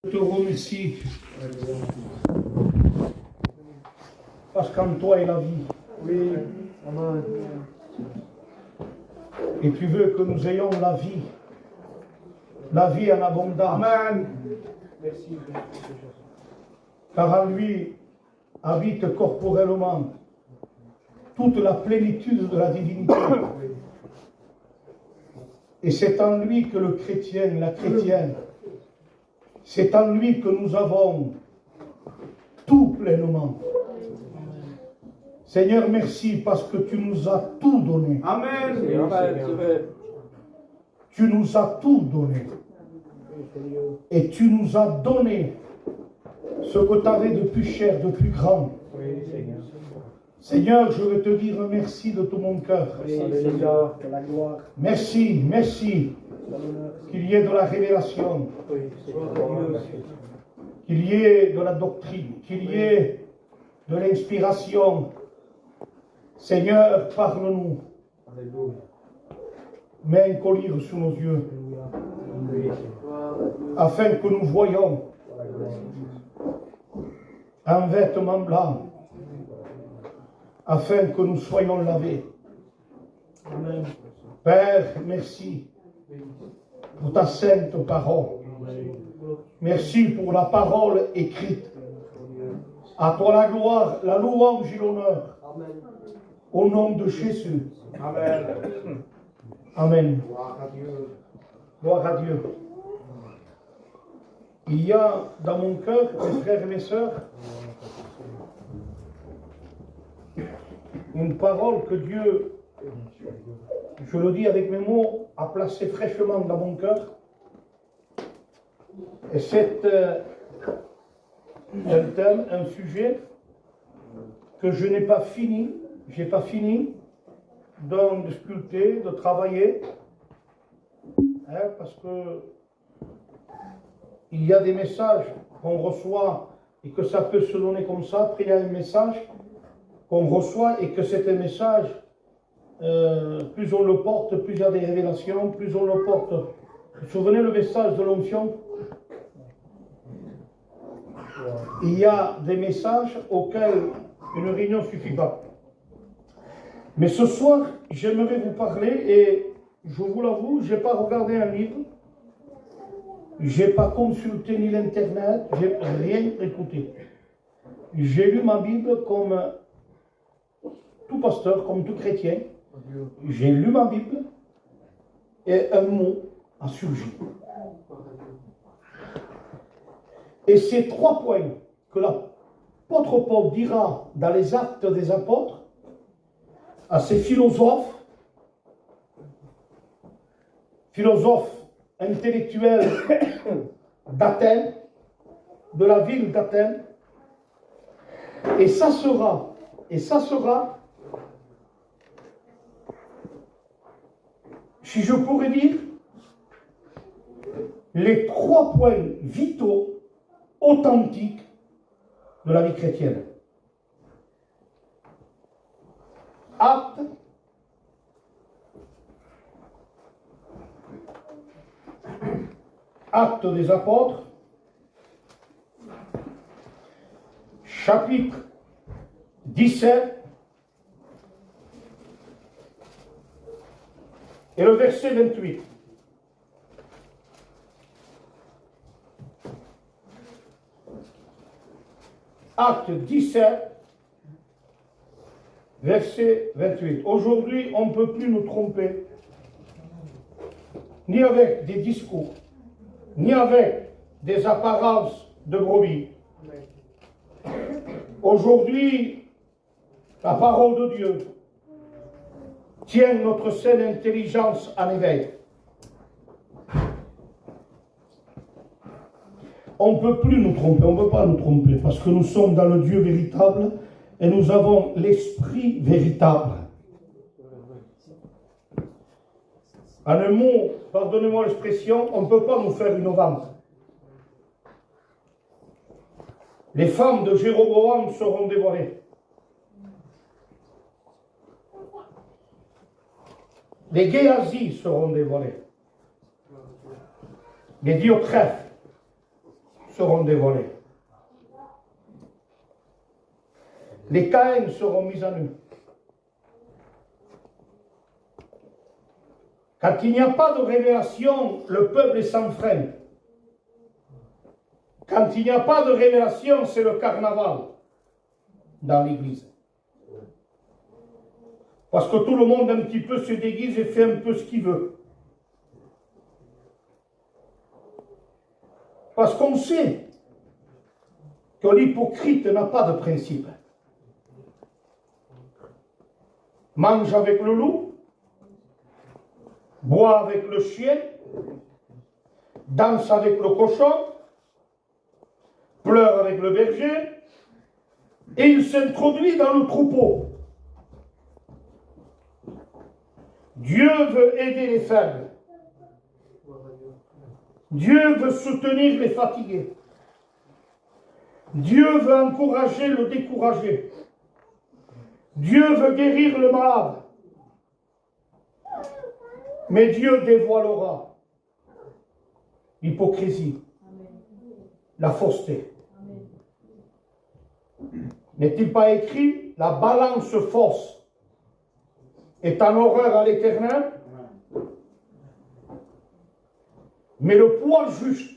Je te remercie parce qu'en toi est la vie. Oui. Amen. Et tu veux que nous ayons la vie en abondance. Amen. Merci. Car en lui habite corporellement toute la plénitude de la divinité. Et c'est en lui que le chrétien, la chrétienne, c'est en lui que nous avons tout pleinement. Seigneur, merci parce que tu nous as tout donné. Amen. Tu nous as tout donné. Et tu nous as donné ce que tu avais de plus cher, de plus grand. Oui, Seigneur. Seigneur, je veux te dire merci de tout mon cœur. Alléluia. Que la gloire. Merci, merci qu'il y ait de la révélation, Oui, Seigneur. qu'il y ait de la doctrine, qu'il y ait de l'inspiration. Seigneur, parle-nous. Alléluia. Mets un collier sur nos yeux, Oui, afin que nous voyions un vêtement blanc, afin que nous soyons lavés. Amen. Père, merci pour ta sainte parole. Merci pour la parole écrite. À toi la gloire, la louange et l'honneur. Au nom de Jésus. Amen. Amen. Gloire à Dieu. Gloire à Dieu. Il y a dans mon cœur, mes frères et mes sœurs, une parole que Dieu, je le dis avec mes mots, a placée fraîchement dans mon cœur. Et c'est un thème, un sujet que je n'ai pas fini, de sculpter, de travailler, parce que il y a des messages qu'on reçoit et que ça peut se donner comme ça. Après, il y a un message qu'on reçoit et que c'est un message, plus on le porte, plus il y a des révélations, plus on le porte. Vous vous souvenez le message de l'onction? Il y a des messages auxquels une réunion ne suffit pas. Mais ce soir, j'aimerais vous parler, et je vous l'avoue, je n'ai pas regardé un livre, je n'ai pas consulté ni l'internet, je n'ai rien écouté. J'ai lu ma Bible comme tout pasteur, comme tout chrétien. J'ai lu ma Bible et un mot a surgi. Et ces 3 points que l'apôtre Paul dira dans les Actes des Apôtres à ces philosophes intellectuels d'Athènes, de la ville d'Athènes, et ça sera, si je pourrais dire, les 3 points vitaux, authentiques de la vie chrétienne. Actes des Apôtres, chapitre 17, et le verset 28. Acte 17, verset 28. Aujourd'hui, on ne peut plus nous tromper, ni avec des discours, ni avec des apparences de brebis. Aujourd'hui, la parole de Dieu tient notre saine intelligence en éveil. On ne peut plus nous tromper, on ne peut pas nous tromper, parce que nous sommes dans le Dieu véritable et nous avons l'Esprit véritable. En un mot, pardonnez-moi l'expression, on ne peut pas nous faire une vente. Les femmes de Jéroboam seront dévoilées. Les Géasi seront dévoilés. Les Diotrephes seront dévoilés. Les Caïns seront mis à nu. Quand il n'y a pas de révélation, le peuple est sans frein. Quand il n'y a pas de révélation, c'est le carnaval dans l'église. Parce que tout le monde un petit peu se déguise et fait un peu ce qu'il veut. Parce qu'on sait que l'hypocrite n'a pas de principe. Mange avec le loup, boit avec le chien, danse avec le cochon, pleure avec le berger, et il s'introduit dans le troupeau. Dieu veut aider les faibles. Dieu veut soutenir les fatigués. Dieu veut encourager le découragé. Dieu veut guérir le malade. Mais Dieu dévoilera l'hypocrisie, la fausseté. N'est-il pas écrit, la balance fausse est en horreur à l'Éternel, mais le poids juste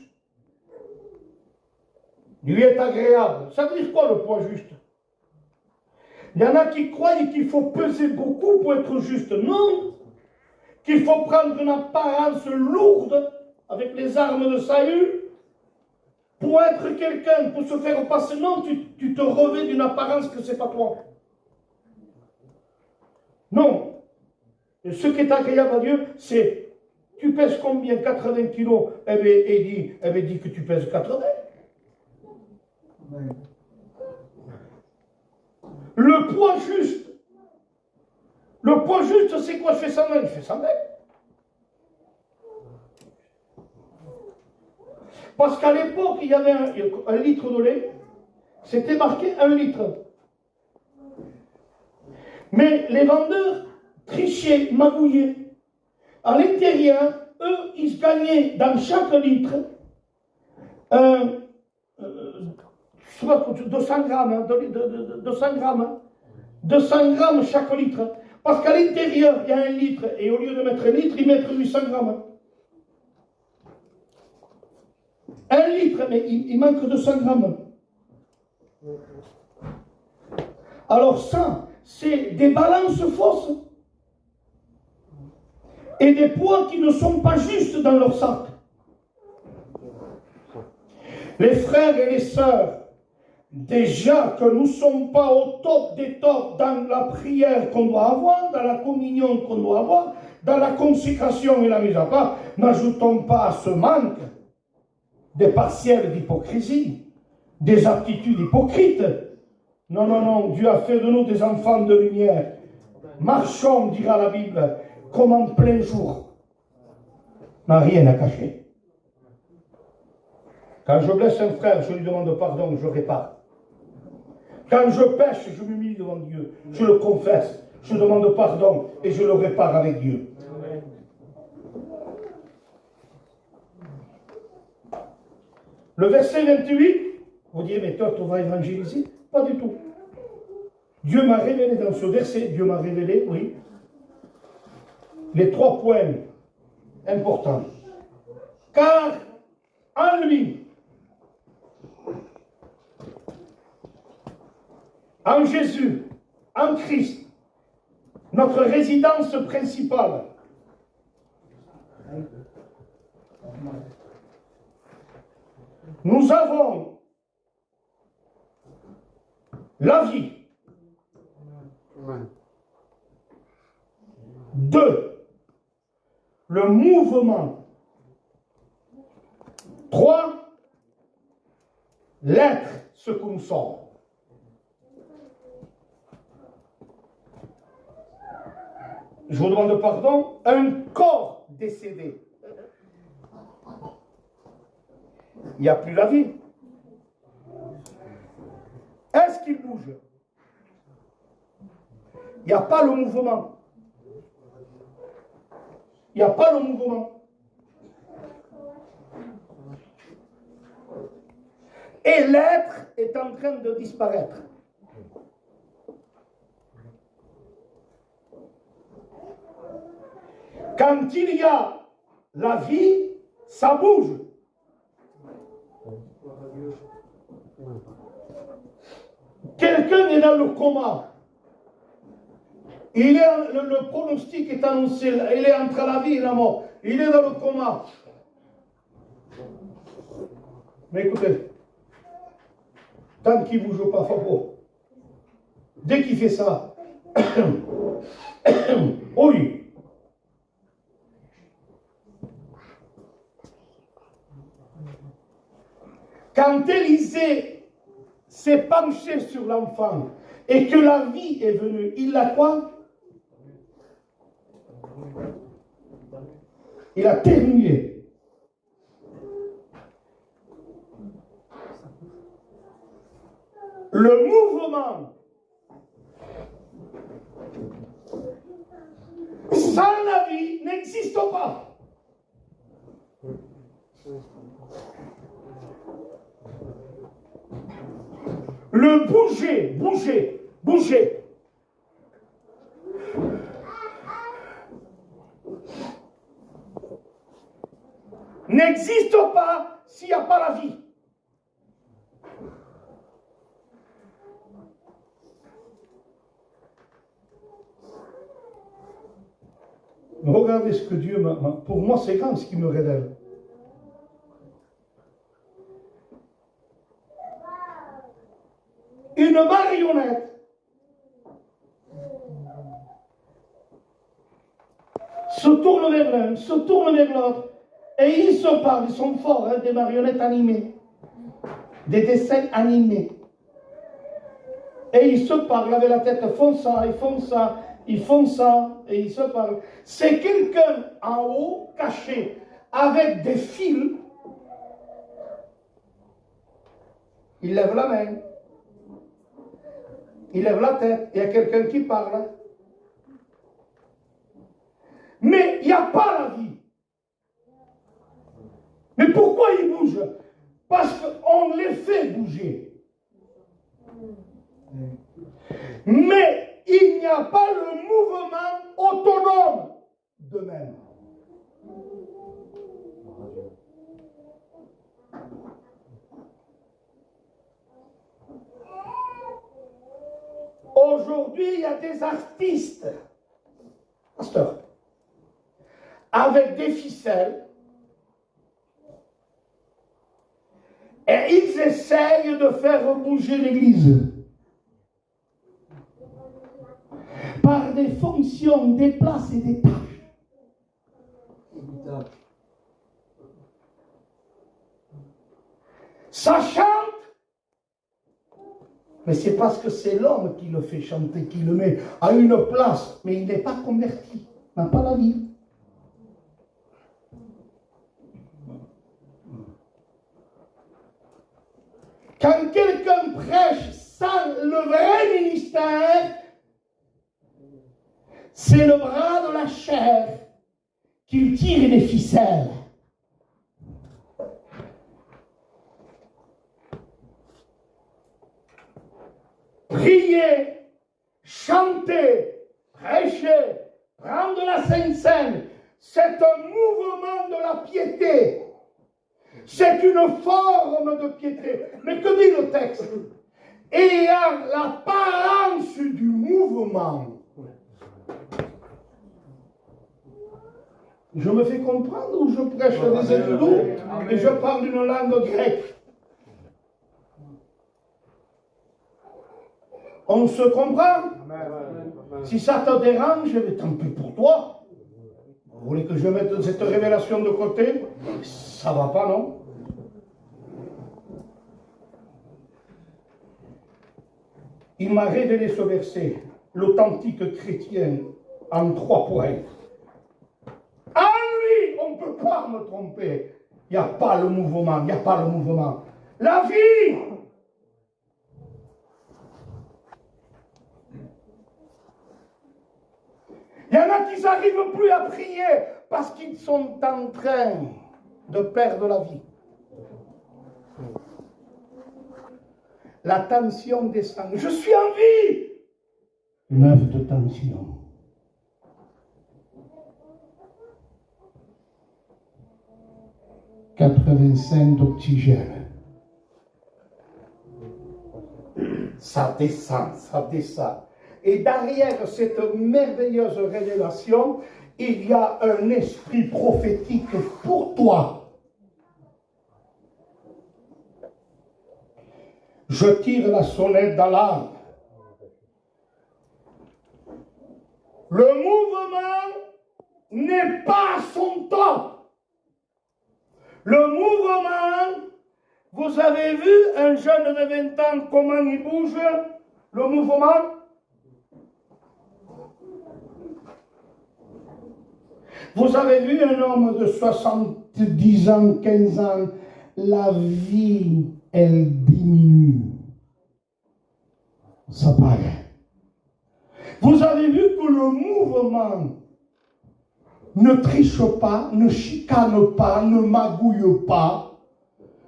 lui est agréable. Ça veut dire quoi le poids juste? Il y en a qui croient qu'il faut peser beaucoup pour être juste. Non! Qu'il faut prendre une apparence lourde avec les armes de Saül pour être quelqu'un, pour se faire passer. Non, tu te revêts d'une apparence que ce n'est pas toi. Non. Et ce qui est agréable à Dieu, c'est tu pèses combien? 80 kilos. Eh bien, dis que tu pèses 80. Le poids juste. Le poids juste, c'est quoi? Je fais 120, je fais 120. Parce qu'à l'époque, il y avait un litre de lait, c'était marqué 1 litre. Mais les vendeurs trichaient, magouillaient. À l'intérieur, eux, ils gagnaient dans chaque litre 200 grammes, 200 grammes. 200 grammes chaque litre. Parce qu'à l'intérieur, il y a 1 litre, et au lieu de mettre 1 litre, ils mettent 800 grammes. 1 litre, mais il manque 200 grammes. Alors ça, c'est des balances fausses. Et des poids qui ne sont pas justes dans leur sac. Les frères et les sœurs, déjà que nous ne sommes pas au top des tops dans la prière qu'on doit avoir, dans la communion qu'on doit avoir, dans la consécration et la mise à part, n'ajoutons pas à ce manque des partiels d'hypocrisie, des aptitudes hypocrites. Non, non, non, Dieu a fait de nous des enfants de lumière. Marchons, dira la Bible, comme en plein jour. N'a rien à cacher. Quand je blesse un frère, je lui demande pardon, je répare. Quand je pêche, je m'humilie devant Dieu. Je le confesse, je demande pardon et je le répare avec Dieu. Amen. Le verset 28, vous dites, mais toi, tu vas évangéliser? Pas du tout. Dieu m'a révélé dans ce verset, Dieu m'a révélé, oui, les 3 points importants. Car en lui, en Jésus, en Christ, notre résidence principale, nous avons la vie. 2, le mouvement. 3, l'être, ce que nous sommes. Je vous demande pardon, un corps décédé. Il n'y a plus la vie. Est-ce qu'il bouge? Il n'y a pas le mouvement. Il n'y a pas le mouvement. Et l'être est en train de disparaître. Quand il y a la vie, ça bouge. Quelqu'un est dans le coma. Le pronostic est annoncé. Il est entre la vie et la mort. Il est dans le coma. Mais écoutez, tant qu'il ne bouge pas, faut. Dès qu'il fait ça, oui. Quand Élisée s'est penché sur l'enfant et que la vie est venue, il l'a quoi? Il a terminé. Le mouvement sans la vie n'existe pas. Le bouger. N'existe pas s'il n'y a pas la vie. Regardez ce que Dieu m'a... Pour moi, c'est grand ce qu'il me révèle. Une marionnette se tourne vers l'un, se tourne vers l'autre, et ils se parlent. Ils sont forts, hein, des marionnettes animées, des dessins animés. Et ils se parlent avec la tête, font ça, ils font ça, ils font ça, et ils se parlent. C'est quelqu'un en haut, caché, avec des fils. Il lève la main. Il lève la tête, il y a quelqu'un qui parle. Mais il n'y a pas la vie. Mais pourquoi ils bougent? Parce qu'on les fait bouger. Mais il n'y a pas le mouvement autonome d'eux-mêmes. Aujourd'hui, il y a des artistes, pasteur, avec des ficelles, et ils essayent de faire bouger l'Église par des fonctions, des places et des tâches. Ça chante, mais c'est parce que c'est l'homme qui le fait chanter, qui le met à une place, mais il n'est pas converti, n'a pas la vie. Quand quelqu'un prêche sans le vrai ministère, c'est le bras de la chair qu'il tire les ficelles. Prier, chanter, prêcher, prendre la Sainte Seine, c'est un mouvement de la piété. C'est une forme de piété. Mais que dit le texte? Ayant l'apparence du mouvement. Je me fais comprendre ou je prêche des études et je parle une langue grecque? On se comprend? Si ça te dérange, tant pis pour toi. Vous voulez que je mette cette révélation de côté? Ça va pas, non? Il m'a révélé ce verset, l'authentique chrétien, en 3 points. En lui, on ne peut pas me tromper. Il n'y a pas le mouvement, il n'y a pas le mouvement. La vie! Il y en a qui n'arrivent plus à prier parce qu'ils sont en train de perdre la vie. la tension descend. Je suis en vie. 9 de tension. « 85 d'oxygène. Ça descend, ça descend. Et derrière cette merveilleuse révélation, il y a un esprit prophétique pour toi. Je tire la sonnette d'alarme. Le mouvement n'est pas à son temps. Le mouvement, vous avez vu un jeune de 20 ans, comment il bouge, le mouvement? Vous avez vu un homme de 70 ans, 15 ans, la vie, elle diminue. Ça paraît. Vous avez vu que le mouvement ne triche pas, ne chicane pas, ne magouille pas.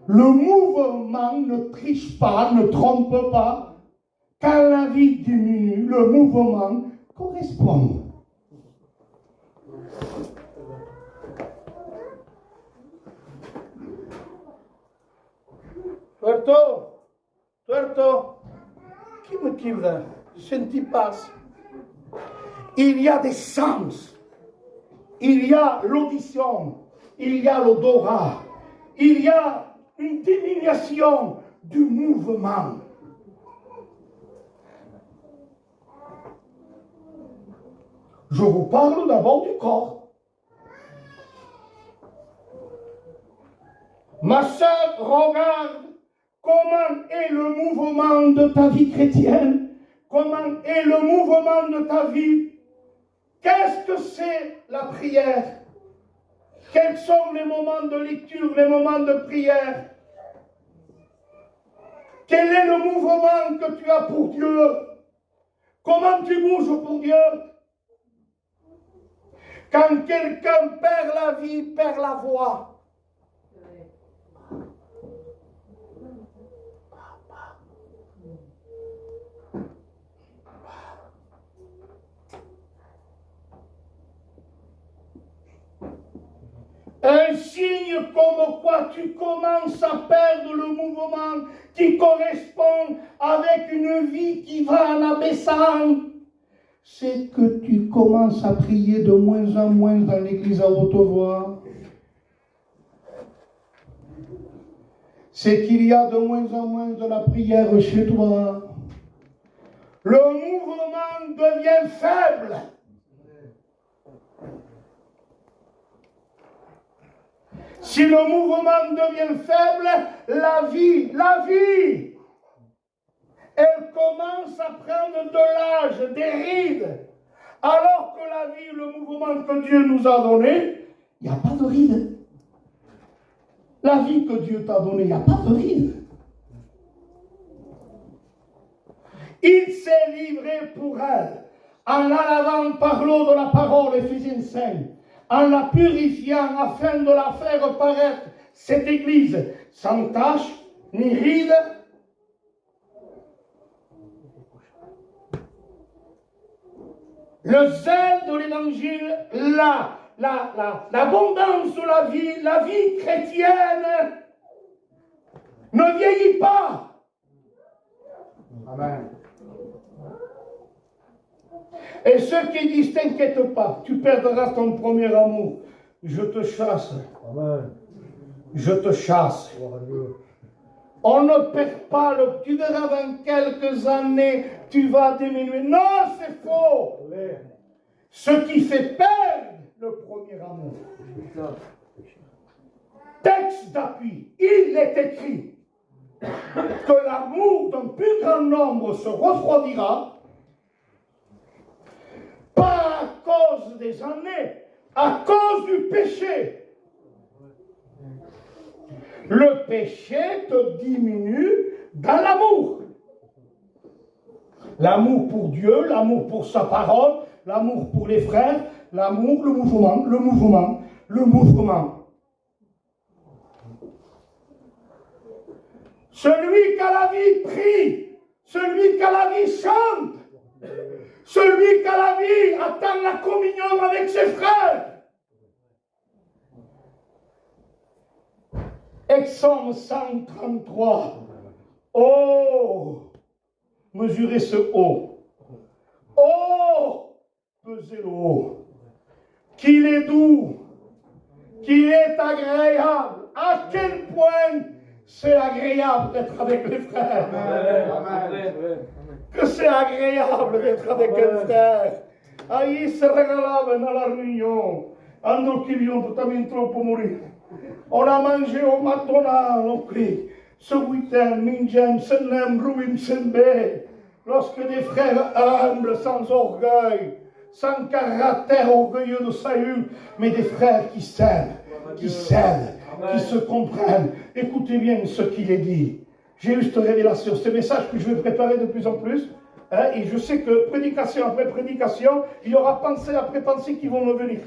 Le mouvement ne triche pas, ne trompe pas. Quand la vie diminue, le mouvement correspond. Tuerto, qui me chiude? Senti pas. Il y a des sens. Il y a l'audition, il y a l'odorat, il y a une diminution du mouvement. Je vous parle d'abord du corps. Ma sœur, regarde comment est le mouvement de ta vie chrétienne, comment est le mouvement de ta vie. Qu'est-ce que c'est la prière? Quels sont les moments de lecture, les moments de prière? Quel est le mouvement que tu as pour Dieu? Comment tu bouges pour Dieu? Quand quelqu'un perd la vie, perd la voix. Un signe comme quoi tu commences à perdre le mouvement qui correspond avec une vie qui va en abaissant. C'est que tu commences à prier de moins en moins dans l'église à haute voix. C'est qu'il y a de moins en moins de la prière chez toi. Le mouvement devient faible. Si le mouvement devient faible, la vie, elle commence à prendre de l'âge, des rides. Alors que la vie, le mouvement que Dieu nous a donné, il n'y a pas de rides. La vie que Dieu t'a donnée, il n'y a pas de rides. Il s'est livré pour elle, en la lavant par l'eau de la parole, Éphésiens 5. En la purifiant afin de la faire paraître, cette église, sans tache ni ride. Le zèle de l'évangile, l'abondance de la vie chrétienne ne vieillit pas. Amen. Et ceux qui disent, t'inquiète pas, tu perdras ton premier amour. Je te chasse. Amen. Je te chasse. Gloire à Dieu. On ne perd pas tu verras dans quelques années, tu vas diminuer. Non, c'est faux. Amen. Ce qui fait perdre le premier amour. Texte d'appui, il est écrit que l'amour d'un plus grand nombre se refroidira. Pas à cause des années, à cause du péché. Le péché te diminue dans l'amour. L'amour pour Dieu, l'amour pour sa parole, l'amour pour les frères, l'amour, le mouvement. Celui qui a la vie prie. Celui qui a la vie chante. Celui qui a la vie attend la communion avec ses frères. Exode 133. Oh, mesurez ce haut. Oh, pesez le haut. Qu'il est doux, qu'il est agréable. À quel point c'est agréable d'être avec les frères. Que c'est agréable d'être avec les frères. Ahí se regalaban à la réunion. Ando qui viennent totalement trop pour mourir. On a mangé au McDonald's, on prie. Ce week-end, Minjan, Senem, Rouim, Sembe. Lorsque des frères humbles, sans orgueil, sans caractère orgueilleux de Saül, mais des frères qui s'aiment, qui s'aident, qui se comprennent. Écoutez bien ce qu'il est dit. J'ai eu cette révélation, ce message que je vais préparer de plus en plus. Et je sais que prédication après prédication, il y aura pensée après pensée qui vont me venir.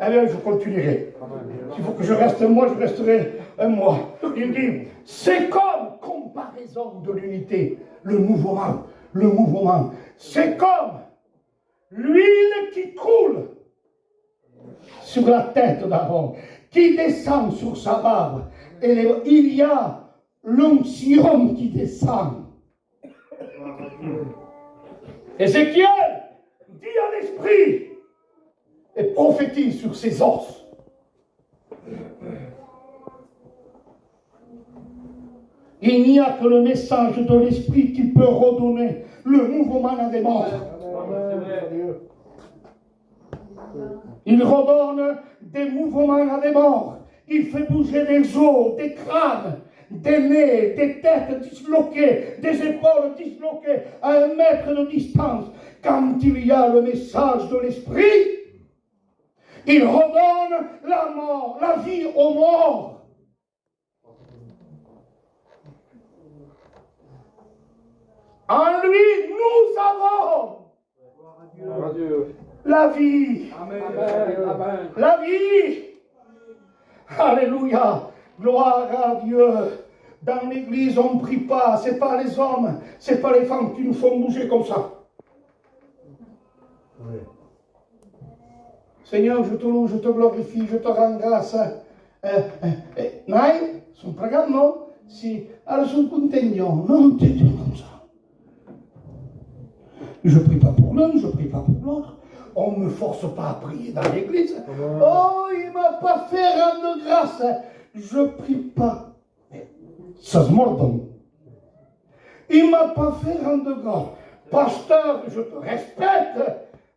Eh bien, je continuerai. S'il faut que je reste un mois, je resterai un mois. Il dit, c'est comme comparaison de l'unité, le mouvement. C'est comme l'huile qui coule sur la tête d'Aaron, qui descend sur sa barbe. Et il y a l'onction qui descend. Ézéchiel dit à l'esprit et prophétise sur ses os. Il n'y a que le message de l'esprit qui peut redonner le mouvement à des morts. Il redonne des mouvements à des morts. Il fait bouger des os, des crânes, des nez, des têtes disloquées, des épaules disloquées à 1 mètre de distance. Quand il y a le message de l'esprit, il redonne la mort, la vie aux morts. En lui, nous avons la vie. Amen. La vie. Alléluia. Gloire à Dieu. Dans l'église, on ne prie pas. Ce n'est pas les hommes, ce n'est pas les femmes qui nous font bouger comme ça. Oui. Seigneur, je te loue, je te glorifie, je te rends grâce. Nai, sono pregando? Sì, allora sono contento. Non ti dis comme ça. Je ne prie pas pour l'un, je ne prie pas pour l'autre. On ne me force pas à prier dans l'église. Oh, il ne m'a pas fait rendre grâce. Je ne prie pas. Ça se mordonne. Il ne m'a pas fait rendre grâce. Pasteur, je te respecte,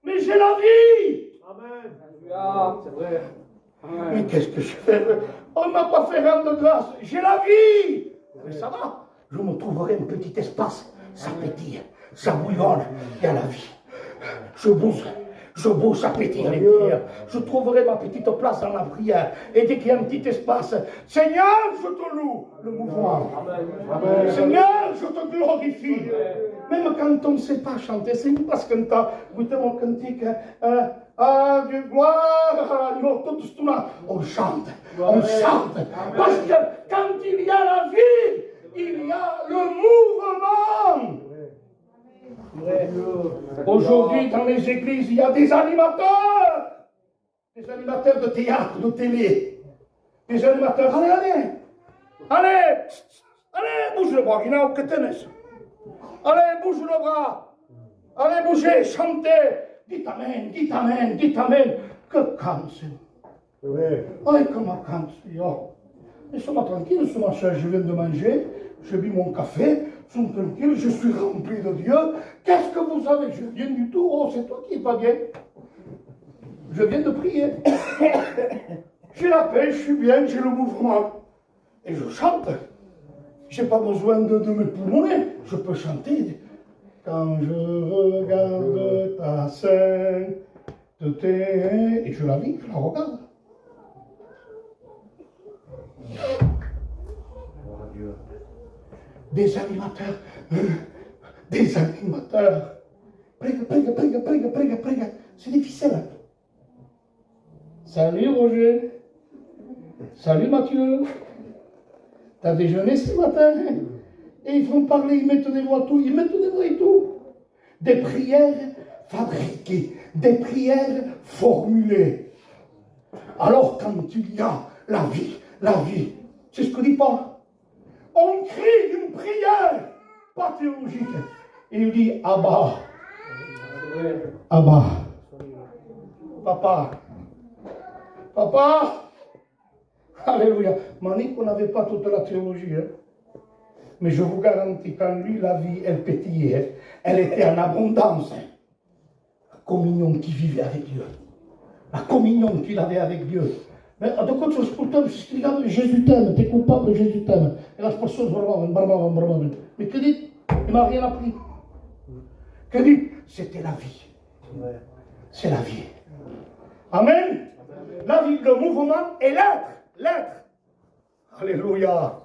mais j'ai la vie. Amen. C'est vrai. Amen. Mais qu'est-ce que je fais? On ne m'a pas fait rendre grâce. J'ai la vie. Mais ça va. Je me trouverai un petit espace. Ça pétille, ça bouillonne. Il y a la vie. Je bouge, ça pétille les prières. Je trouverai ma petite place dans la prière. Et dès qu'il y a un petit espace, Seigneur, je te loue le mouvement. Amen. Seigneur, je te glorifie. Même quand on ne sait pas chanter, c'est une parce qu'on t'a goûté mon cantique. Ah, du gloire, on chante, parce que quand il y a la vie, il y a le mouvement. Aujourd'hui, dans les églises, il y a des animateurs de théâtre, de télé, des animateurs. Allez, bouge le bras, il n'y a aucun tennis. Allez, bouge le bras, allez, bougez, chantez. Dites amen. Que cancer. Ay, comment cancer. Laissez-moi tranquille, laissez-moi cher, je viens de manger, j'ai bu mon café, je suis tranquille, je suis rempli de Dieu. Qu'est-ce que vous avez? Je viens du tout. Oh, c'est toi qui n'es pas bien. Je viens de prier. J'ai la paix, je suis bien, j'ai le mouvement. Et je chante. Je n'ai pas besoin de me pulmoner. Je peux chanter. Quand je regarde ta sainteté, et je la vis, je la regarde. Des animateurs. Prega. C'est difficile. Salut Roger. Salut Mathieu. T'as déjeuné ce matin? Et ils vont parler, ils mettent des voix, tout, ils mettent des voix et tout. Des prières fabriquées, des prières formulées. Alors quand il y a la vie, c'est ce que dit Paul. On crie une prière, pas théologique. Et il dit, Abba, Abba, Papa, alléluia. Mani qu'on n'avait pas toute la théologie, hein. Mais je vous garantis qu'en lui, la vie, elle pétillait, hein. Elle était en abondance. Hein. La communion qu'il vivait avec Dieu. La communion qu'il avait avec Dieu. Mais de quoi tu ascoltes, Jésus t'aime, t'es coupable, Jésus t'aime. Et la personne, mais que dit? Il m'a rien appris. Que dit? C'était la vie. C'est la vie. Amen. La vie, le mouvement et l'être. L'être. Alléluia.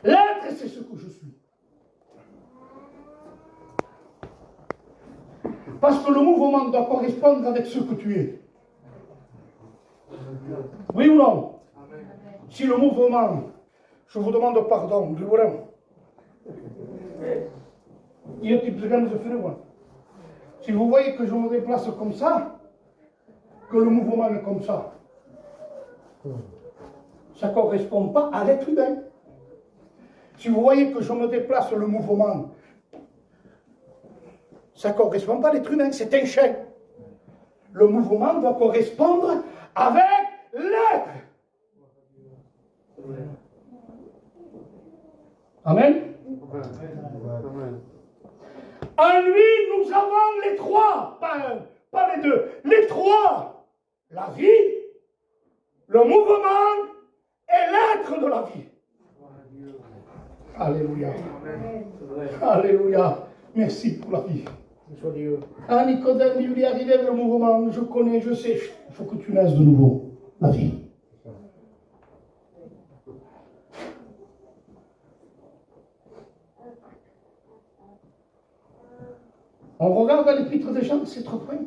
L'être, c'est ce que je suis. Parce que le mouvement doit correspondre avec ce que tu es. Oui ou non? Si le mouvement, je vous demande pardon, je vous l'aime. Il y a un petit peu de faire. Si vous voyez que je me déplace comme ça, que le mouvement est comme ça ne correspond pas à l'être humain. Si vous voyez que je me déplace le mouvement, ça ne correspond pas à l'être humain, c'est un chien. Le mouvement doit correspondre avec l'être. Amen. En lui, nous avons les trois, pas les deux, les trois. La vie, le mouvement et l'être de la vie. Alléluia. Alléluia. Merci pour la vie. Ah, Nicodème, il lui arrivait le mouvement. Je connais, je sais. Il faut que tu naisses de nouveau. La vie. On regarde à l'épître des Jean, c'est trop près.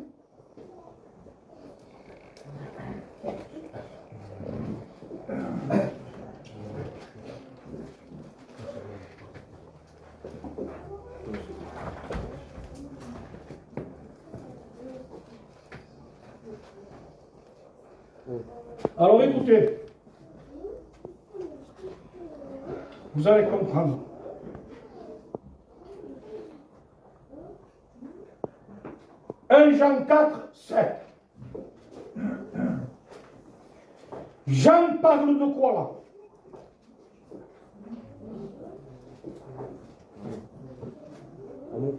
Alors écoutez, vous allez comprendre. Jean 4, 7. Jean parle de quoi là? L'amour.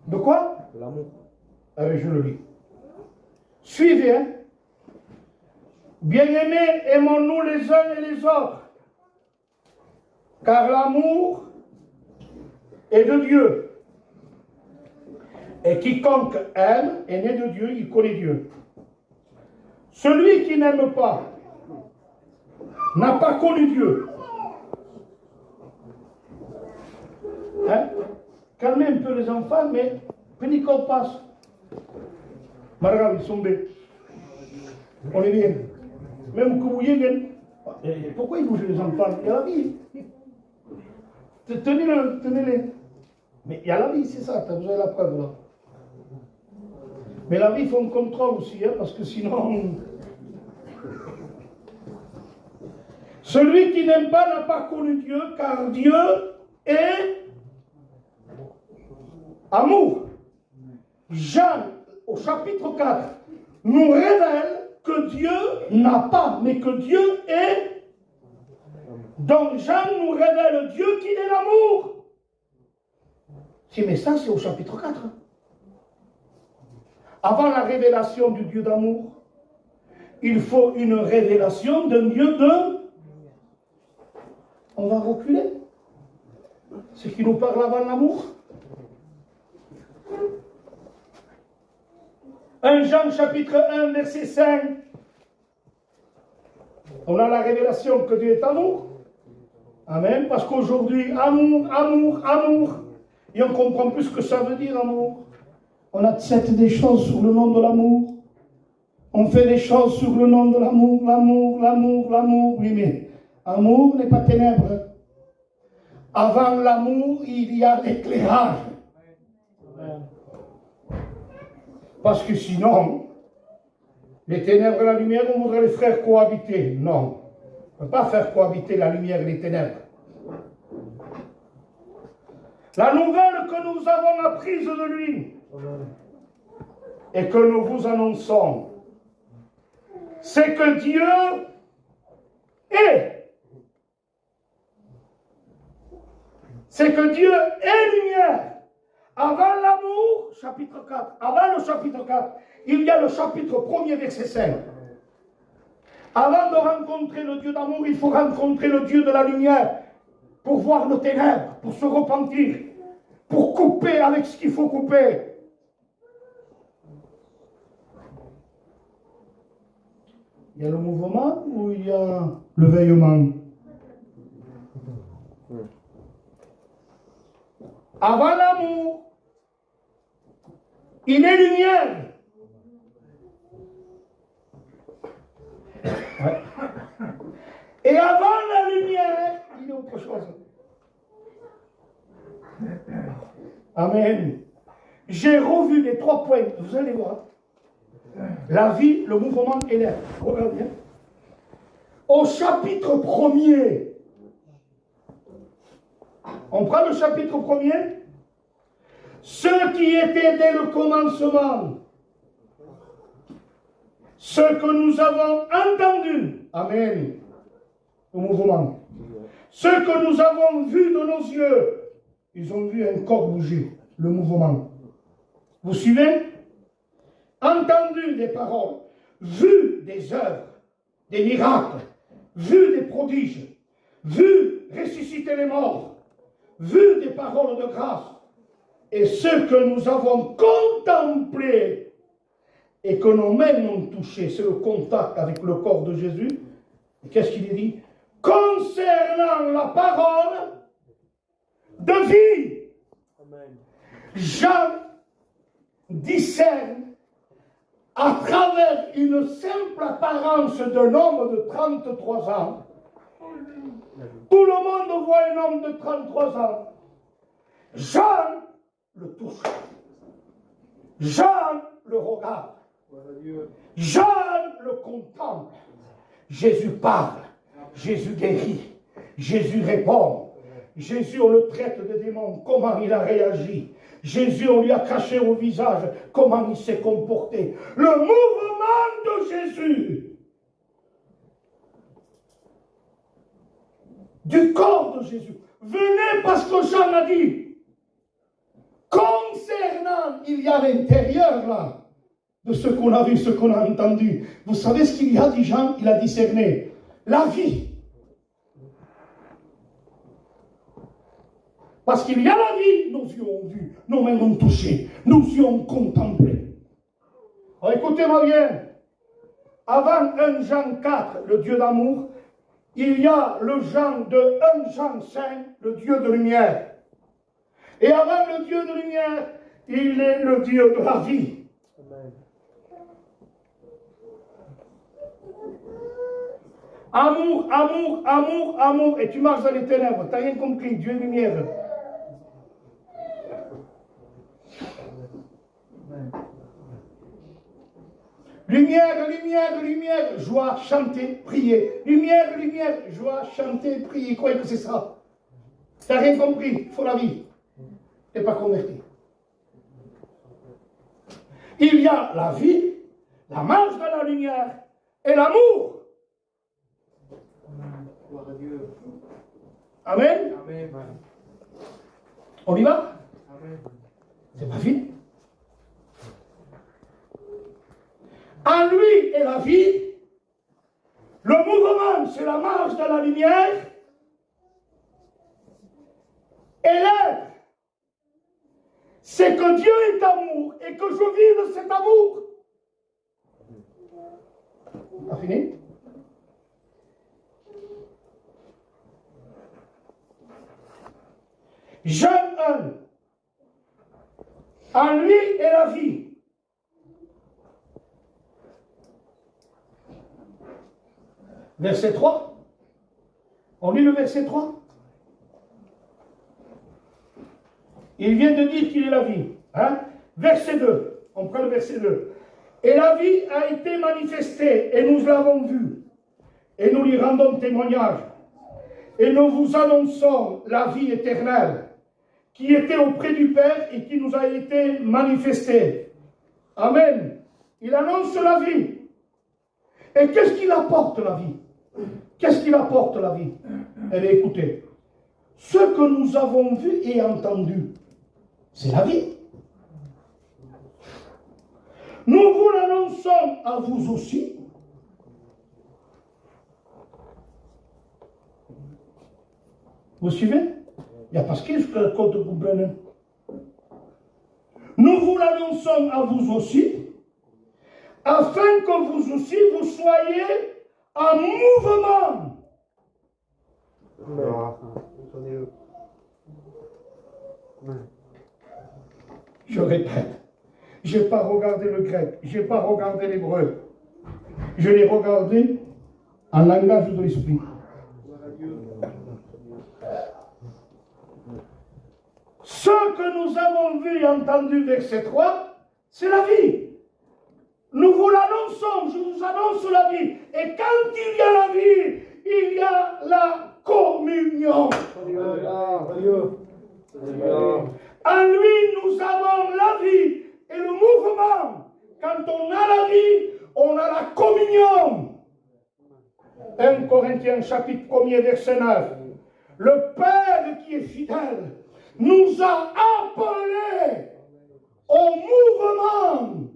De quoi? L'amour. Allez, je le lis. Suivez, hein? Bien-aimés, aimons-nous les uns et les autres, car l'amour est de Dieu. Et quiconque aime est né de Dieu, il connaît Dieu. Celui qui n'aime pas n'a pas connu Dieu. Hein? Calmez un peu les enfants, mais puis qu'on passe. Marga, ils sont bêtes. On est bien. Même que vous voyez, pourquoi ils bougent les enfants? Il y a la vie. Tenez-les. Mais il y a la vie, c'est ça, vous avez la preuve là. Mais la vie, il faut un contrôle aussi, hein, parce que sinon... Celui qui n'aime pas n'a pas connu Dieu, car Dieu est amour. Jean, au chapitre 4, nous révèle que Dieu n'a pas, mais que Dieu est. Donc Jean nous révèle Dieu qui est l'amour. Si, mais ça, c'est au chapitre 4. Avant la révélation du Dieu d'amour, il faut une révélation d'un Dieu de... On va reculer. Ce qui nous parle avant l'amour. 1 Jean chapitre 1 verset 5. On a la révélation que Dieu est amour. Amen. Parce qu'aujourd'hui, amour. Et on ne comprend plus ce que ça veut dire amour. On accepte des choses sur le nom de l'amour. On fait des choses sur le nom de l'amour. Oui, mais amour n'est pas ténèbres. Avant l'amour, il y a l'éclairage. Parce que sinon, les ténèbres et la lumière, on voudrait les faire cohabiter. Non, on ne peut pas faire cohabiter la lumière et les ténèbres. La nouvelle que nous avons apprise de lui et que nous vous annonçons, c'est que Dieu est. C'est que Dieu est lumière. Avant l'amour, chapitre 4, avant le chapitre 4, il y a le chapitre 1er, verset 5. Avant de rencontrer le Dieu d'amour, il faut rencontrer le Dieu de la lumière pour voir nos ténèbres, pour se repentir, pour couper avec ce qu'il faut couper. Il y a le mouvement ou il y a le veillement? Avant l'amour, il est lumière. Ouais. Et avant la lumière, il y a autre chose. Amen. J'ai revu les 3 points, vous allez voir. La vie, le mouvement et l'air. Regardez bien. Au chapitre 1er, on prend le chapitre 1er. Ce qui était dès le commencement, ce que nous avons entendu, amen, le mouvement, ce que nous avons vu de nos yeux, ils ont vu un corps bouger, le mouvement. Vous suivez? Entendu des paroles, vu des œuvres, des miracles, vu des prodiges, vu ressusciter les morts, vu des paroles de grâce, et ce que nous avons contemplé et que nos mains ont touché, c'est le contact avec le corps de Jésus. Et qu'est-ce qu'il dit? Concernant la parole de vie. Amen. Jean discerne à travers une simple apparence d'un homme de 33 ans. Tout le monde voit un homme de 33 ans. Jean le touche. Jean le regarde. Jean le contemple. Jésus parle. Jésus guérit. Jésus répond. Jésus, on le traite de démon. Comment il a réagi? Jésus, on lui a caché au visage. Comment il s'est comporté? Le mouvement de Jésus. Du corps de Jésus. Venez parce que Jean a dit. Concernant, il y a l'intérieur là, de ce qu'on a vu, ce qu'on a entendu. Vous savez ce qu'il y a, dit Jean? Il a discerné la vie. Parce qu'il y a la vie, nos yeux ont vu, nos mains ont touché, nos yeux ont contemplé. Alors écoutez-moi bien. Avant 1 Jean 4, le Dieu d'amour, il y a le Jean de 1 Jean 5, le Dieu de lumière. Et avant le Dieu de lumière, il est le Dieu de la vie. Amour, amour, amour, amour. Et tu marches dans les ténèbres. Tu n'as rien compris. Dieu est lumière. Lumière, lumière, lumière. Joie, chanter, prier. Lumière, lumière. Joie, chanter, prier. Croyez que c'est ça. Tu n'as rien compris. Il faut la vie. Tu n'es pas converti. Il y a la vie, la marche dans la lumière et l'amour. Amen. Amen. On y va? C'est pas fini. En lui est la vie. Le mouvement, c'est la marche dans la lumière. Et l'être, c'est que Dieu est amour et que je vis de cet amour. T'as fini? Jean 1. En lui est la vie. Verset 3. On lit le verset 3. Il vient de dire qu'il est la vie. Hein? Verset 2. On prend le verset 2. Et la vie a été manifestée, et nous l'avons vue, et nous lui rendons témoignage. Et nous vous annonçons la vie éternelle, qui était auprès du Père et qui nous a été manifestée. Amen. Il annonce la vie. Et qu'est-ce qu'il apporte la vie? Qu'est-ce qu'il apporte la vie? Eh bien, écoutez, ce que nous avons vu et entendu, c'est la vie. Nous vous l'annonçons à vous aussi. Vous suivez? Il n'y a pas ce qu'il y a sur le code de comprendre. Nous vous l'annonçons à vous aussi, afin que vous aussi vous soyez en mouvement. Je répète, je n'ai pas regardé le grec, je n'ai pas regardé l'hébreu. Je l'ai regardé en langage de l'esprit. Ce que nous avons vu et entendu, verset 3, c'est la vie. Nous vous l'annonçons, je vous annonce la vie. Et quand il y a la vie, il y a la communion. En lui, nous avons la vie et le mouvement. Quand on a la vie, on a la communion. 1 Corinthiens chapitre 1er verset 9. Le Père qui est fidèle nous a appelés au mouvement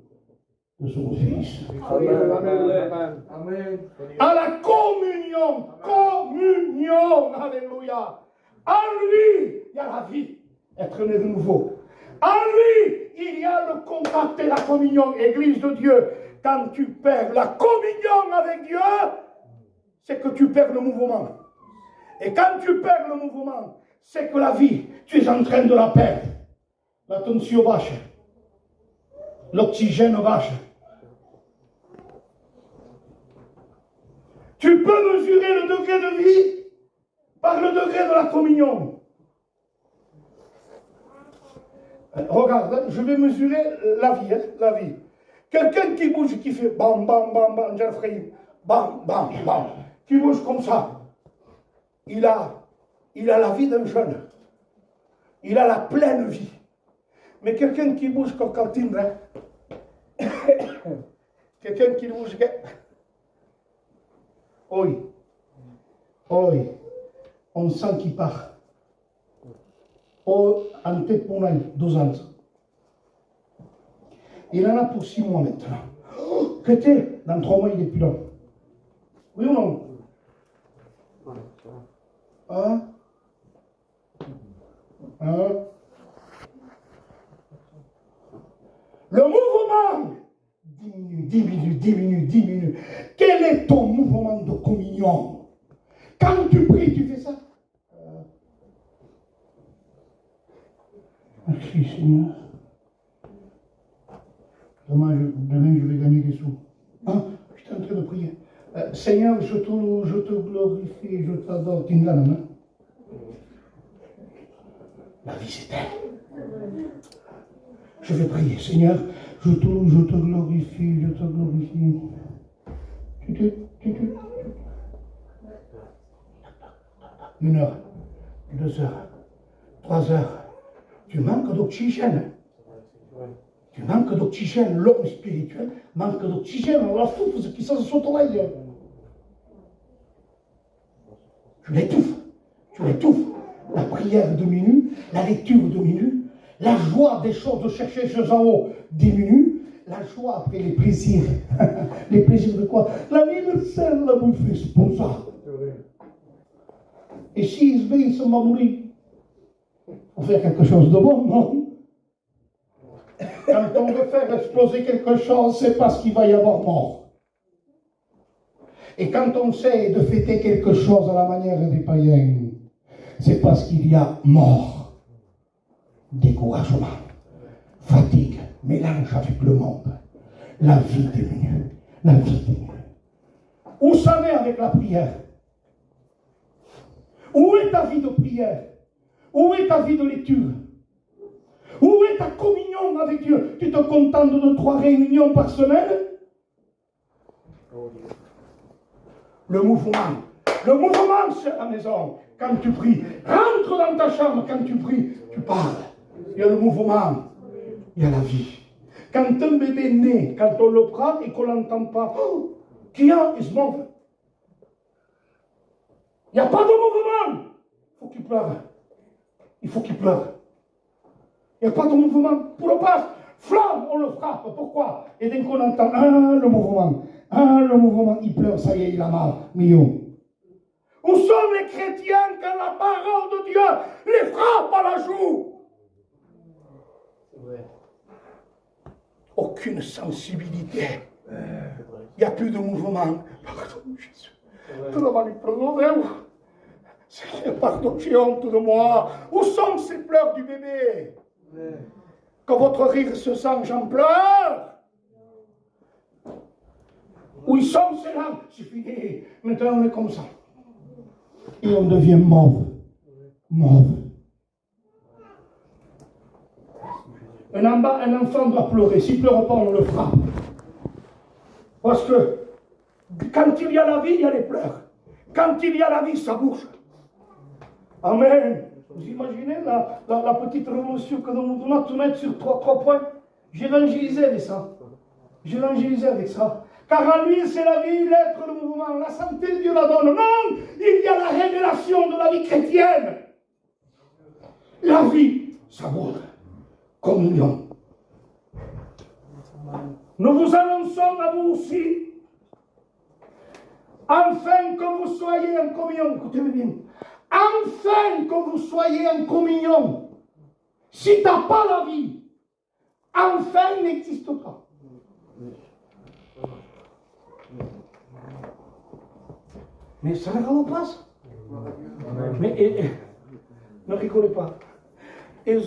de son Fils. Amen. À la communion. Communion. Alléluia. En lui, il y a la vie. Être né de nouveau. En lui, il y a le contact et la communion. Église de Dieu. Quand tu perds la communion avec Dieu, c'est que tu perds le mouvement. Et quand tu perds le mouvement, c'est que la vie, tu es en train de la perdre. La tension vache. L'oxygène vache. Tu peux mesurer le degré de vie par le degré de la communion. Regarde, je vais mesurer la vie, la vie. Quelqu'un qui bouge, qui fait bam, bam, bam, bam, bam, bam, bam, qui bouge comme ça, il a la vie d'un jeune. Il a la pleine vie. Mais quelqu'un qui bouge comme cantine, hein? Quelqu'un qui bouge, oui, on sent qu'il part. En tête pour 2 ans. Il en a pour 6 mois maintenant. Que dans 3 mois, il est plus là. Oui ou non? Hein? Le mouvement diminue. Quel est ton mouvement de communion? Quand tu pries, tu fais ça. Merci Seigneur. Demain, je vais gagner des sous. Hein? Je suis en train de prier. Seigneur, je te glorifie, je t'adore. Hein? La vie c'est elle. Je vais prier. Seigneur, je te glorifie, je te glorifie. Une heure, 2 heures, 3 heures. Tu manques d'oxygène. Tu manques d'oxygène. L'homme spirituel manque d'oxygène. On la fout, ce qui se saute l'oreille. Tu l'étouffes. La prière diminue, la lecture diminue, la joie des choses de chercher chez en haut diminue, la joie après les plaisirs. Les plaisirs de quoi? La vie de sel, la bouffe, c'est pour ça. Et s'il se met, il se va mourir. On fait quelque chose de bon, non? Quand on veut faire exploser quelque chose, c'est parce qu'il va y avoir mort. Et quand on sait de fêter quelque chose à la manière des païens, c'est parce qu'il y a mort, découragement, fatigue, mélange avec le monde. La vie diminue. Où ça met avec la prière? Où est ta vie de prière? Où est ta vie de lecture? Où est ta communion avec Dieu? Tu te contentes de 3 réunions par semaine? Le mouvement, c'est à la maison. Quand tu pries, rentre dans ta chambre. Quand tu pries, tu parles. Il y a le mouvement, il y a la vie. Quand un bébé naît, quand on le prend et qu'on ne l'entend pas, qui il se move. Il n'y a pas de mouvement. Il faut qu'il pleure. Il faut qu'il pleure. Il n'y a pas de mouvement. Pour le passe, flamme, on le frappe. Pourquoi? Et dès qu'on entend, le mouvement, il pleure, ça y est, il a mal. Mignon. Où sont les chrétiens quand la parole de Dieu les frappe à la joue? Aucune sensibilité. Il n'y a plus de mouvement. Pardon, Jésus. Seigneur, pardon, j'ai honte de moi. Où sont ces pleurs du bébé? Quand votre rire se sent, j'en pleure. Où ils sont ces larmes? C'est fini. Maintenant, on est comme ça. Et on devient mauve. Un enfant doit pleurer. S'il ne pleure pas, on le frappe. Parce que quand il y a la vie, il y a les pleurs. Quand il y a la vie, ça bouge. Amen. Vous imaginez la petite révolution que nous devons tout mettre sur trois points? J'évangélisais avec ça. Car en lui, c'est la vie, l'être, le mouvement. La santé, Dieu la donne. Non, il y a la révélation de la vie chrétienne. La vie, ça bouge. Communion. Nous vous annonçons à vous aussi, afin que vous soyez en communion. Écoutez-moi bien. Afin que vous soyez en communion. Si tu n'as pas la vie, enfin n'existe pas. Mais ça ne passe. Mais ne rigolez pas. Je ne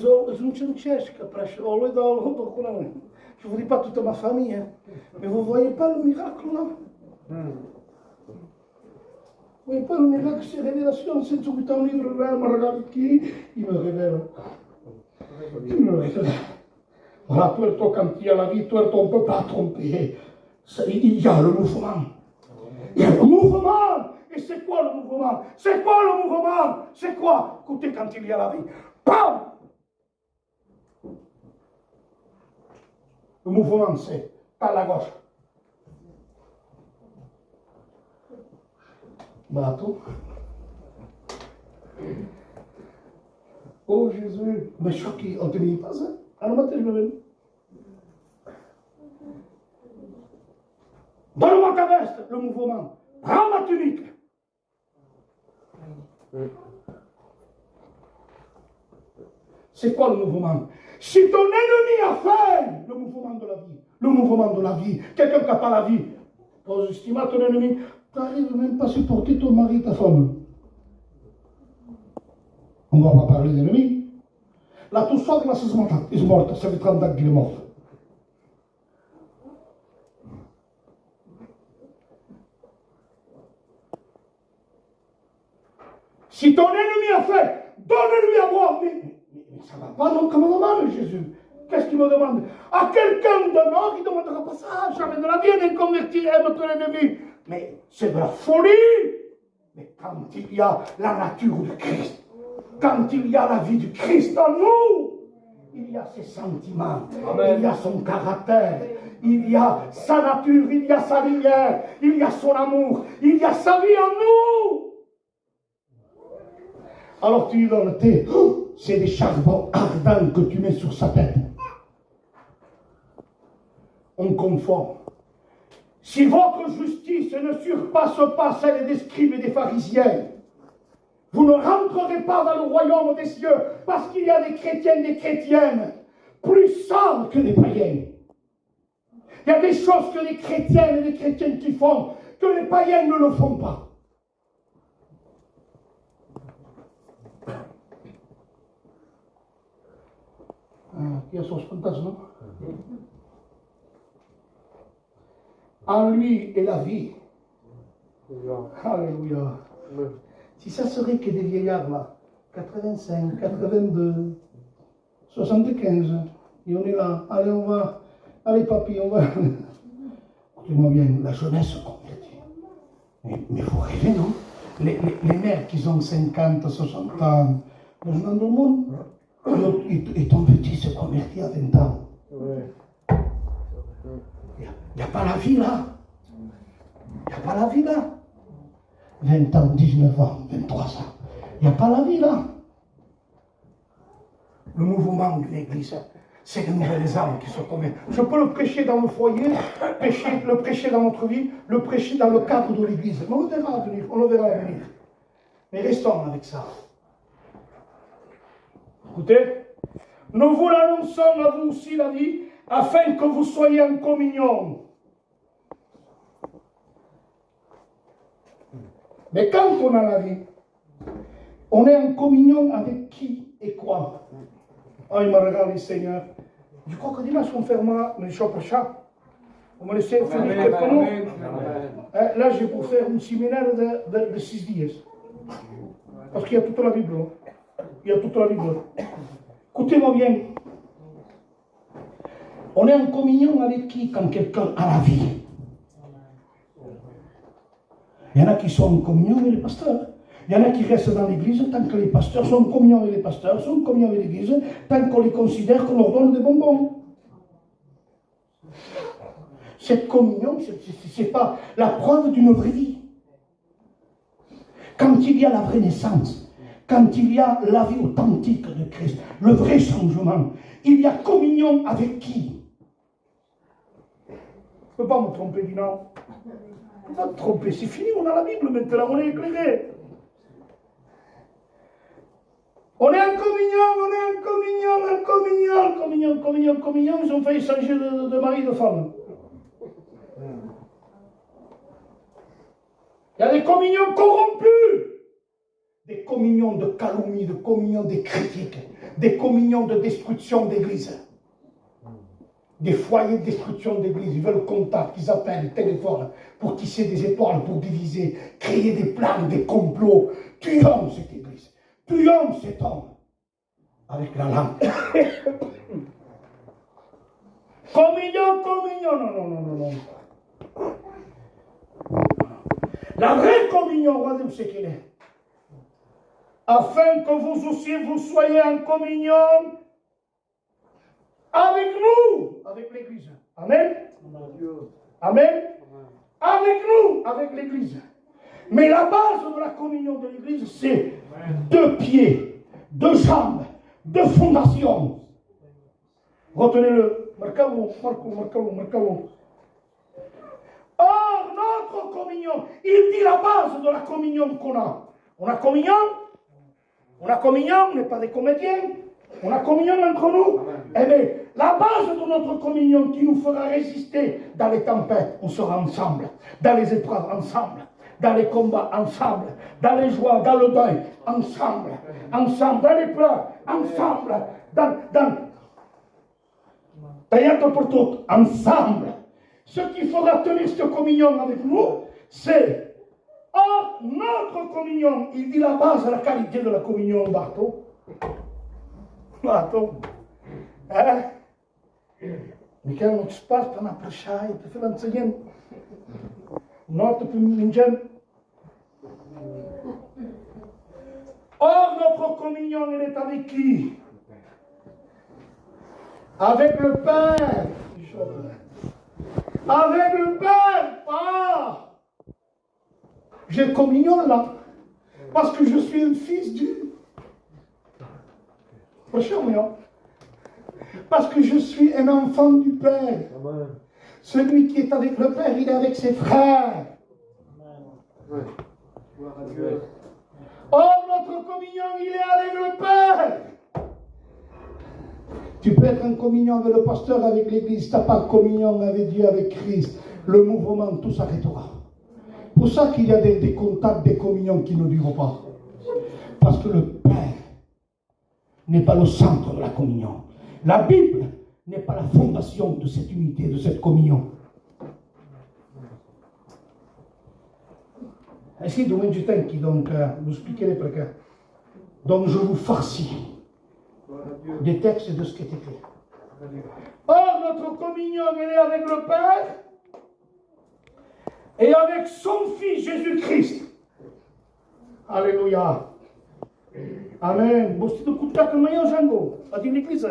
vous dis pas toute ma famille, hein. Mais vous ne voyez pas le miracle là? Vous ne voyez pas le miracle, c'est révélation, c'est tout le temps livre, regarde qui, il me révèle. Voilà, toi, quand il y a la vie, toi, on ne peut pas tromper. Il y a le mouvement. Il y a le mouvement. Et c'est quoi le mouvement? C'est quoi? Écoutez, quand il y a la vie, PAM! Le mouvement, c'est par la gauche. Bateau. Oh Jésus, me choqué, on te dit pas ça? Alors matin, je me vais. Donne-moi ta veste, le mouvement. Prends ma tunique. C'est quoi le mouvement? Si ton ennemi a faim, le mouvement de la vie, quelqu'un qui n'a pas la vie, pose estime à ton ennemi, tu n'arrives même pas à supporter ton mari, ta femme. On ne va pas parler d'ennemi. La tua sogra si è morta, ça fait 30 ans qu'il est mort. Si ton ennemi a faim, donne-lui à boire. Mais ça ne va pas, non, comme on demande, Jésus. Qu'est-ce qu'il me demande? À quelqu'un de mort, il ne demandera pas ça. Jamais de la vie, d'un converti, aime ton ennemi. Mais c'est de la folie. Mais quand il y a la nature du Christ, quand il y a la vie du Christ en nous, il y a ses sentiments, Amen. Il y a son caractère, il y a sa nature, il y a sa lumière, il y a son amour, il y a sa vie en nous. Alors tu lui donnes c'est des charbons ardents que tu mets sur sa tête. On confond. Si votre justice ne surpasse pas celle des scribes et des pharisiens, vous ne rentrerez pas dans le royaume des cieux, parce qu'il y a des chrétiens et des chrétiennes plus sales que les païens. Il y a des choses que les chrétiennes et les chrétiens qui font, que les païens ne le font pas. Il y a son fantasme, non? En lui est la vie. Alléluia. Si ça serait que des vieillards là, 85, 82, 75. Et on est là. Allez, on va. Allez, papy, on va. Écoutez-moi bien, la jeunesse se convertit. Mais vous rêvez, non? Les mères qui ont 50, 60 ans, dans le monde, et ton petit se convertit à 20 ans. Il n'y a pas la vie là. Il n'y a pas la vie là. 20 ans, 19 ans, 23 ans. Il n'y a pas la vie là. Le mouvement de l'Église, c'est de nouvelles âmes qui se convertissent. Je peux le prêcher dans le foyer, le prêcher dans notre vie, le prêcher dans le cadre de l'Église. On le verra venir, on le verra venir. Mais restons avec ça. Écoutez, nous vous l'annonçons à vous aussi la vie, afin que vous soyez en communion. Mais quand on a la vie, on est en communion avec qui et quoi? Ah, il m'a regardé, Seigneur. Je crois que dimanche, on fermera le shop au chat. Vous me laissez finir quelques mots. Là, je vais vous faire un séminaire de 6 dias. Parce qu'il y a toute la Bible. Il y a toute la Bible. Écoutez-moi bien. On est en communion avec qui quand quelqu'un a la vie? Il y en a qui sont en communion avec les pasteurs. Il y en a qui restent dans l'église tant que les pasteurs sont en communion avec les pasteurs, sont en communion avec l'église, tant qu'on les considère qu'on leur donne des bonbons. Cette communion, ce n'est pas la preuve d'une vraie vie. Quand il y a la vraie naissance, quand il y a la vie authentique de Christ, le vrai changement, il y a communion avec qui? Je ne peux pas me tromper, dis non. On va te tromper, c'est fini, on a la Bible maintenant, on est éclairé. On est en communion, ils ont failli changer de mari et de femme. Il y a des communions corrompues, des communions de calomnie, des communions de critiques, des communions de destruction d'église. Des foyers de destruction d'église, ils veulent contact, ils appellent, ils téléphonent pour tisser des étoiles, pour diviser, créer des plans, des complots. Tuons cette église, tuons cet homme avec la langue. Communion, non. La vraie communion, regardez où c'est qu'elle est. Afin que vous aussi, vous soyez en communion avec nous, avec l'Église. Amen. Amen. Avec nous, avec l'Église. Mais la base de la communion de l'Église, c'est 2 pieds, 2 jambes, 2 fondations. Retenez-le. Marcalo. Or, notre communion, il dit la base de la communion qu'on a. On a communion, on n'est pas des comédiens. On a communion entre nous. Eh bien, la base de notre communion qui nous fera résister dans les tempêtes, on sera ensemble. Dans les épreuves, ensemble. Dans les combats, ensemble. Dans les joies, dans le deuil, ensemble. Ensemble. Dans les pleurs, ensemble. Dans pour toutes, ensemble. Ce qui fera tenir cette communion avec nous, c'est notre communion. Il dit la base, la qualité de la communion, Barto. Michael non sparta una prasciai, per fare l'anzagien. Notte più mingen. Or, notre communion, elle est avec qui? Avec le Père. Avec le Père. Ah! J'ai communion là. Parce que je suis un fils du. Parce que je suis un enfant du Père. Celui qui est avec le Père, il est avec ses frères. Or, notre communion, il est avec le Père. Tu peux être en communion avec le pasteur, avec l'Église. Si tu n'as pas de communion avec Dieu, avec Christ, le mouvement, tout s'arrêtera. C'est pour ça qu'il y a des contacts, des communions qui ne durent pas. Parce que le Père n'est pas le centre de la communion. La Bible n'est pas la fondation de cette unité, de cette communion. Ainsi, domani tenchi, donc, vous expliquerez pourquoi. Donc, je vous farcis des textes de ce qui est écrit. Or, notre communion, elle est avec le Père et avec son Fils Jésus-Christ. Alléluia. Amen. Vous êtes de contact avec moi, Django, à l'église.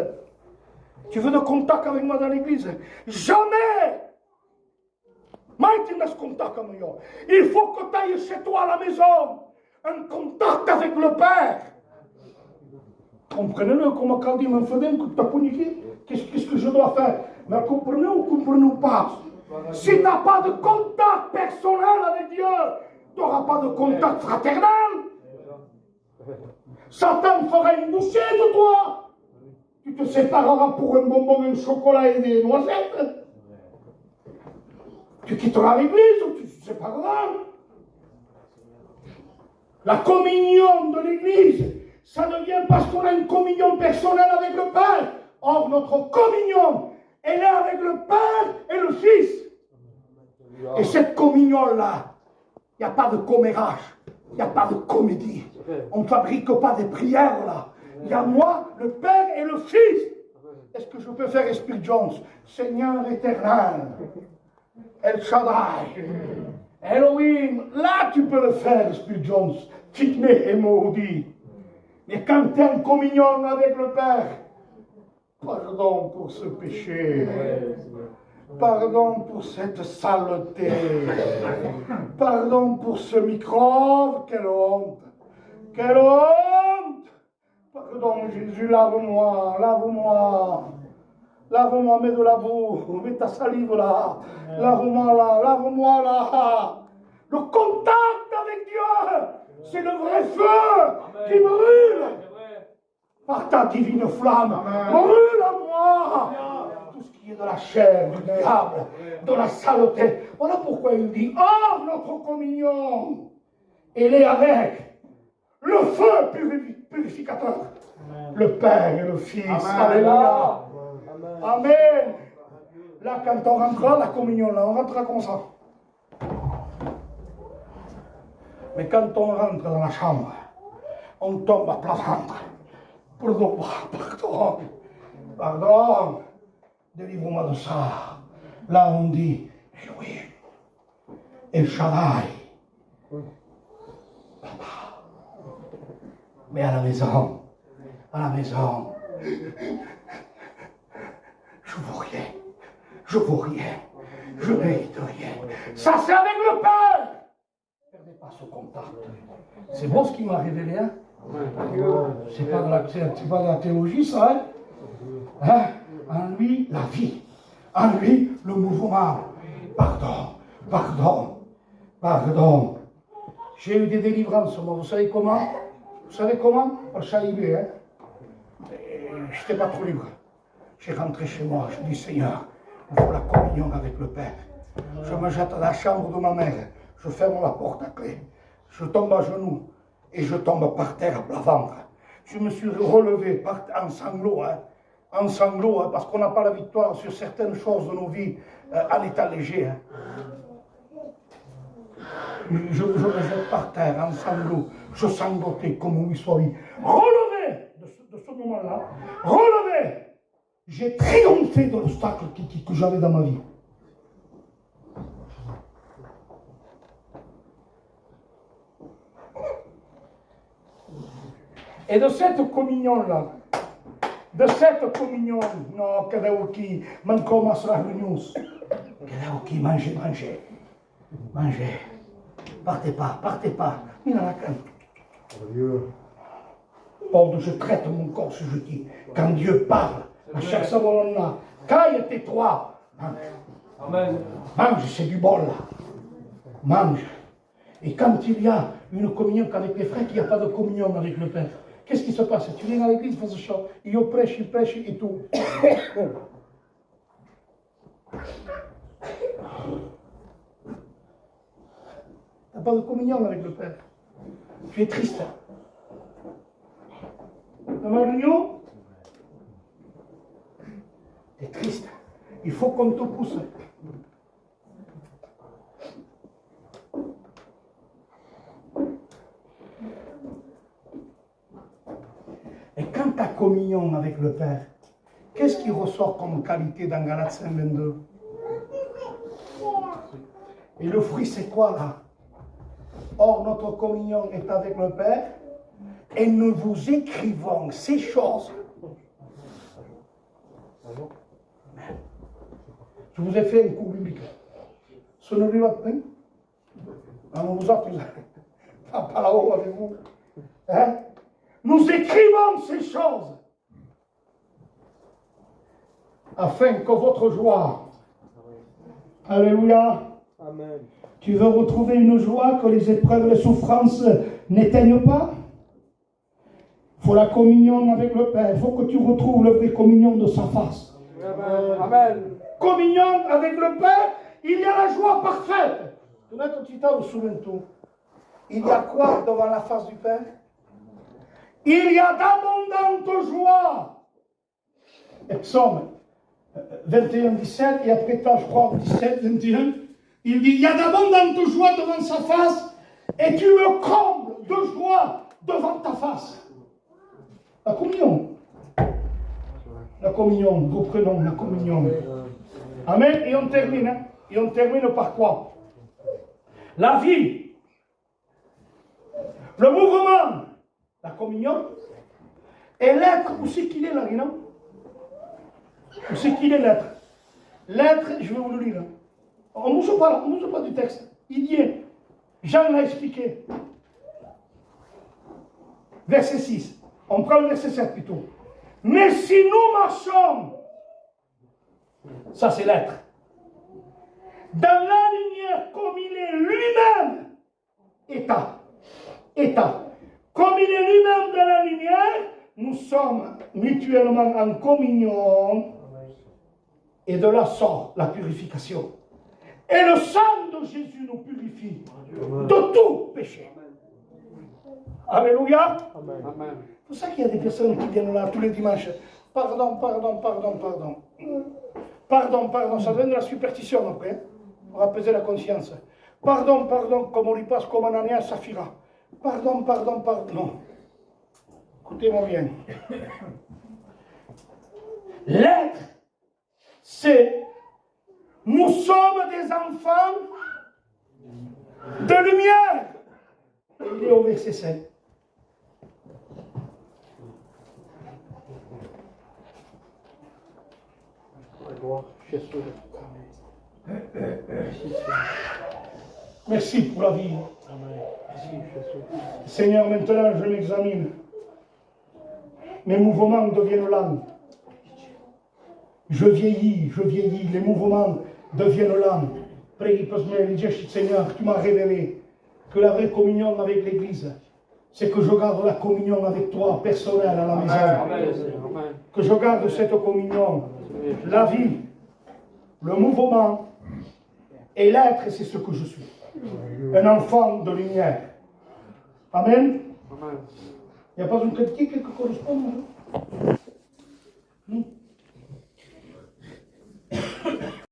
Tu veux de contact avec moi dans l'église? Jamais! Maintenant, ce contact avec moi. Il faut que tu ailles chez toi à la maison. Un contact avec le Père. Comprenez-le, comme quand il me fait que tu as puniqué. Qu'est-ce que je dois faire? Mais comprenez ou comprenez pas? Si tu n'as pas de contact personnel avec Dieu, tu n'auras pas de contact fraternel. Satan fera une bouchée de toi. Tu te sépareras pour un bonbon, un chocolat et des noisettes. Tu quitteras l'église ou tu te sépareras. La communion de l'église, ça devient parce qu'on a une communion personnelle avec le Père. Or, notre communion, elle est avec le Père et le Fils. Et cette communion-là, il n'y a pas de commérage, il n'y a pas de comédie. On ne fabrique pas des prières là. Il y a moi, le Père et le Fils. Est-ce que je peux faire Spirit Jones? Seigneur éternel, El Shaddai, Elohim, là tu peux le faire, Spirit Jones. Tigné et maudit. Mais quand tu es en communion avec le Père, pardon pour ce péché. Pardon pour cette saleté. Pardon pour ce microbe. Quelle honte. Quelle honte. Pardon Jésus, lave-moi, lave-moi. Lave-moi, mets de la boue, mets ta salive là. Lave-moi là, lave-moi là. Le contact avec Dieu, c'est le vrai feu qui brûle. Par ta divine flamme, brûle à moi. Tout ce qui est de la chair, du diable, de la saleté. Voilà pourquoi il dit, oh, notre communion, elle est avec le feu purificateur. Le Père et le Fils. Alléluia. Amen. Là, quand on rentrera, la communion, là, on rentrera comme ça. Mais quand on rentre dans la chambre, on tombe à plat ventre. Pardon, pardon, pardon. Délivre-moi de ça. Là, on dit, Elohim, El Shaddai, Papa. Mais à la maison, je vaux rien, je vaux rien, je mérite rien. Ça, c'est avec le Père. Ne perdez pas ce contact. C'est beau ce qu'il m'a révélé, hein? C'est pas de la théologie, ça, hein? Hein? En lui, la vie. En lui, le mouvement. Pardon, pardon, pardon. J'ai eu des délivrances, moi. Vous savez comment? Vous savez comment? Par Chaïbé, hein? Je n'étais pas trop libre. J'ai rentré chez moi, je dis Seigneur, il faut la communion avec le Père. Je me jette dans la chambre de ma mère, je ferme la porte à clé, je tombe à genoux et je tombe par terre à plat ventre. Je me suis relevé en sanglots, hein, parce qu'on n'a pas la victoire sur certaines choses de nos vies en état léger. Hein. Je me jette par terre en sanglots, je sanglotais comme lui soit lui. Relevé de ce moment-là, relevé. J'ai triomphé de l'obstacle que j'avais dans ma vie. Et de cette communion-là, non, Kadawki, Mankoma Srahunius, Kadawki, mangez. Partez pas. Paul, je traite mon corps, je dis, quand Dieu parle, à chaque savon-là, caille tais-toi. Amen. Mange, c'est du bol là. Mange. Et quand il y a une communion qu'avec les frères, qu'il n'y a pas de communion avec le Père, qu'est-ce qui se passe? Tu viens à l'église, il fait ce chant, il prêche et tout. Tu n'as pas de communion avec le Père. Tu es triste. Dans ma réunion, tu es triste. Il faut qu'on te pousse. Et quand ta communion avec le Père, qu'est-ce qui ressort comme qualité dans Galates 5, 22? Et le fruit, c'est quoi là? Or, notre communion est avec le Père, et nous vous écrivons ces choses. Je vous ai fait un cours biblique. Ce ne lui va pas. Vous autres, pas là-haut avec vous. Hein? Nous écrivons ces choses afin que votre joie, alléluia, Amen. tu veux retrouver une joie que les épreuves et les souffrances n'éteignent pas? Il faut la communion avec le Père. Il faut que tu retrouves la vraie communion de sa face. Amen. Amen. Communion avec le Père, il y a la joie parfaite. Souviens-toi. Il y a quoi devant la face du Père? Il y a d'abondantes joies. Et Psaume 21, 17, et après je crois 17, 21, il dit, il y a d'abondantes joies devant sa face, et tu me combles de joie devant ta face. La communion. La communion, reprenons la communion. Amen. Et on termine. Hein? Et on termine par quoi? La vie. Le mouvement. La communion. Et l'être, où c'est qu'il est là, non? Où c'est qu'il est l'être? L'être, je vais vous le lire. On ne bouge pas du texte. Il y est. Jean l'a expliqué. Verset 6. On prend le verset 7 plutôt. Mais si nous marchons, ça c'est l'être, dans la lumière comme il est lui-même, état, comme il est lui-même dans la lumière, nous sommes mutuellement en communion, et de là sort la purification. Et le sang de Jésus nous purifie de tout péché. Alléluia. Amen. Amen. C'est pour ça qu'il y a des personnes qui viennent là tous les dimanches. Pardon, ça vient de la superstition après, pour apaiser la conscience. Pardon, comme on lui passe comme Ananias Saphira. Pardon. Non. Écoutez-moi bien. L'être, c'est nous sommes des enfants de lumière. Il est au verset 7. Merci pour la vie. Seigneur, maintenant je m'examine. Mes mouvements deviennent lents. Je vieillis, les mouvements deviennent lents. Prie, Seigneur, tu m'as révélé que la vraie communion avec l'Église, c'est que je garde la communion avec toi, personnelle, à la maison. Amen. Que je garde cette communion. La vie, le mouvement et l'être, c'est ce que je suis. Un enfant de lumière. Amen. Il n'y a pas une critique qui correspond.